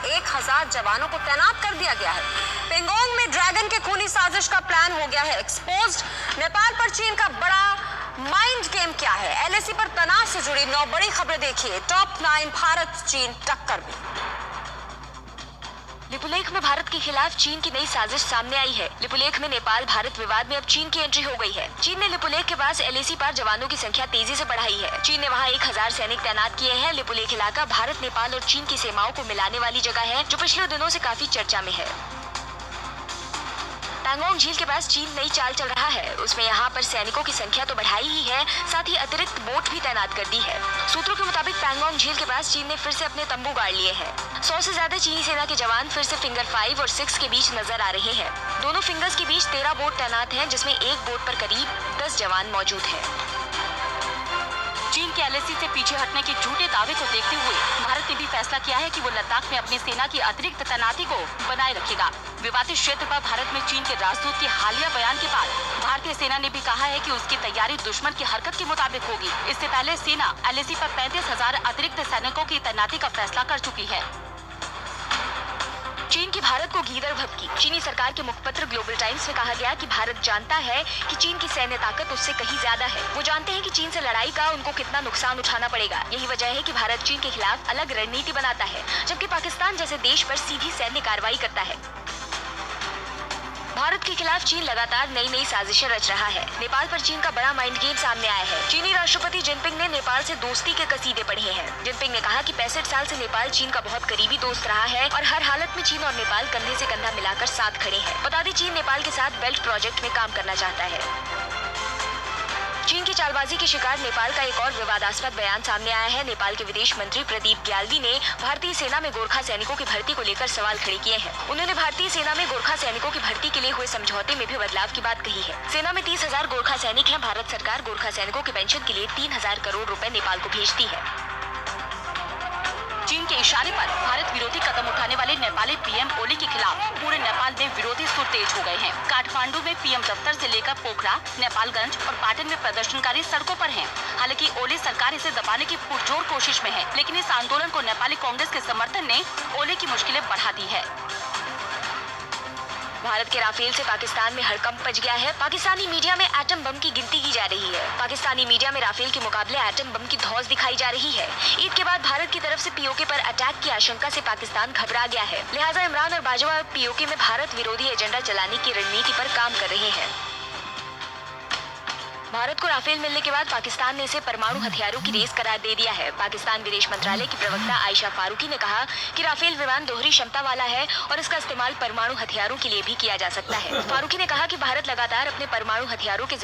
1000 जवानों को तैनात कर दिया गया है। पेंगोंग में ड्रैगन के खूनी साजिश का प्लान हो गया है एक्सपोज्ड। नेपाल पर चीन का बड़ा माइंड गेम क्या है? एलएसी पर तनाव से जुड़ी 9 बड़ी खबरें देखिए। टॉप 9 भारत चीन टक्कर में। लिपुलेख में भारत के खिलाफ चीन की नई साजिश सामने आई है। लिपुलेख में नेपाल भारत विवाद में अब चीन की एंट्री हो गई है। चीन ने लिपुलेख के पास एलएसी पर जवानों की संख्या तेजी से बढ़ाई है। चीन ने वहां 1000 सैनिक तैनात किए हैं। लिपुलेख इलाका भारत, नेपाल और चीन की सीमाओं को मिलाने वाली जगह है, जो पिछले दिनों से काफी चर्चा में है। पैंगोंग झील के पास चीन नई चाल चल रहा है। उसमें यहाँ पर सैनिकों की संख्या तो बढ़ाई ही है, साथ ही अतिरिक्त बोट भी तैनात कर दी है। सूत्रों के मुताबिक पैंगोंग झील के पास चीन ने फिर से अपने तंबू गाड़ लिए हैं। 100 से ज्यादा चीनी सेना के जवान फिर से फिंगर 5 और 6 के बीच नजर आ रहे हैं। दोनों फिंगर्स के बीच 13 बोट तैनात हैं, जिसमें एक बोट पर करीब 10 जवान मौजूद हैं। चीन के एलएसी से पीछे हटने के झूठे दावे को देखते हुए भारत ने भी फैसला किया है कि वो लद्दाख में अपनी सेना की अतिरिक्त तैनाती को बनाए रखेगा। विवादित क्षेत्र पर भारत में चीन के राजदूत के हालिया बयान के बाद भारतीय सेना ने भी कहा है कि उसकी तैयारी दुश्मन की हरकत के मुताबिक होगी। इससे पहले सेना एलएसी पर 35,000 अतिरिक्त सैनिकों की तैनाती का फैसला कर चुकी है। चीन की भारत को गीदड़ भभकी। चीनी सरकार के मुखपत्र ग्लोबल टाइम्स में कहा गया कि भारत जानता है कि चीन की सैन्य ताकत उससे कहीं ज्यादा है। वो जानते हैं कि चीन से लड़ाई का उनको कितना नुकसान उठाना पड़ेगा। यही वजह है कि भारत चीन के खिलाफ अलग रणनीति बनाता है, जबकि पाकिस्तान जैसे देश पर सीधी सैन्य कार्रवाई करता है। भारत के खिलाफ चीन लगातार नई नई साजिशें रच रहा है। नेपाल पर चीन का बड़ा माइंड गेम सामने आया है। चीनी राष्ट्रपति जिनपिंग ने नेपाल से दोस्ती के कसीदे पढ़े हैं। जिनपिंग ने कहा कि 65 साल से नेपाल चीन का बहुत करीबी दोस्त रहा है और हर हालत में चीन और नेपाल कंधे से कंधा मिलाकर साथ खड़े हैं। बता दें, चीन नेपाल के साथ बेल्ट प्रोजेक्ट में काम करना चाहता है। चीन की चालबाजी के शिकार नेपाल का एक और विवादास्पद बयान सामने आया है। नेपाल के विदेश मंत्री प्रदीप ग्याल्वी ने भारतीय सेना में गोरखा सैनिकों की भर्ती को लेकर सवाल खड़े किए हैं। उन्होंने भारतीय सेना में गोरखा सैनिकों की भर्ती के लिए हुए समझौते में भी बदलाव की बात कही है। सेना में 30,000 गोरखा सैनिक हैं। भारत सरकार गोरखा सैनिकों के पेंशन के लिए 3,000 करोड़ रुपए नेपाल को भेजती है। चीन के इशारे पर भारत विरोधी कदम उठाने वाले नेपाली पीएम ओली के खिलाफ पूरे नेपाल में विरोधी सुर तेज हो गए हैं। काठमांडू में पीएम दफ्तर से लेकर पोखरा, नेपालगंज और पाटन में प्रदर्शनकारी सड़कों पर हैं। हालांकि ओली सरकार इसे दबाने की पुरजोर कोशिश में है, लेकिन इस आंदोलन को नेपाली कांग्रेस के समर्थन ने ओली की मुश्किलें बढ़ा दी है। भारत के राफेल से पाकिस्तान में हड़कंप मच गया है। पाकिस्तानी मीडिया में एटम बम की गिनती की जा रही है। पाकिस्तानी मीडिया में राफेल के मुकाबले एटम बम की धौंस दिखाई जा रही है। ईद के बाद भारत की तरफ से पीओके पर अटैक की आशंका से पाकिस्तान घबरा गया है। लिहाजा इमरान और बाजवा पीओके में भारत विरोधी एजेंडा चलाने की रणनीति पर काम कर रहे हैं। भारत को राफेल मिलने के बाद पाकिस्तान ने इसे परमाणु हथियारों की रेस करार दे दिया है। पाकिस्तान विदेश मंत्रालय की प्रवक्ता आयशा फारूकी ने कहा कि राफेल विमान दोहरी क्षमता वाला है और इसका इस्तेमाल परमाणु हथियारों के लिए भी किया जा सकता है। फारूकी ने कहा कि भारत लगातार अपने परमाणु हथियारों के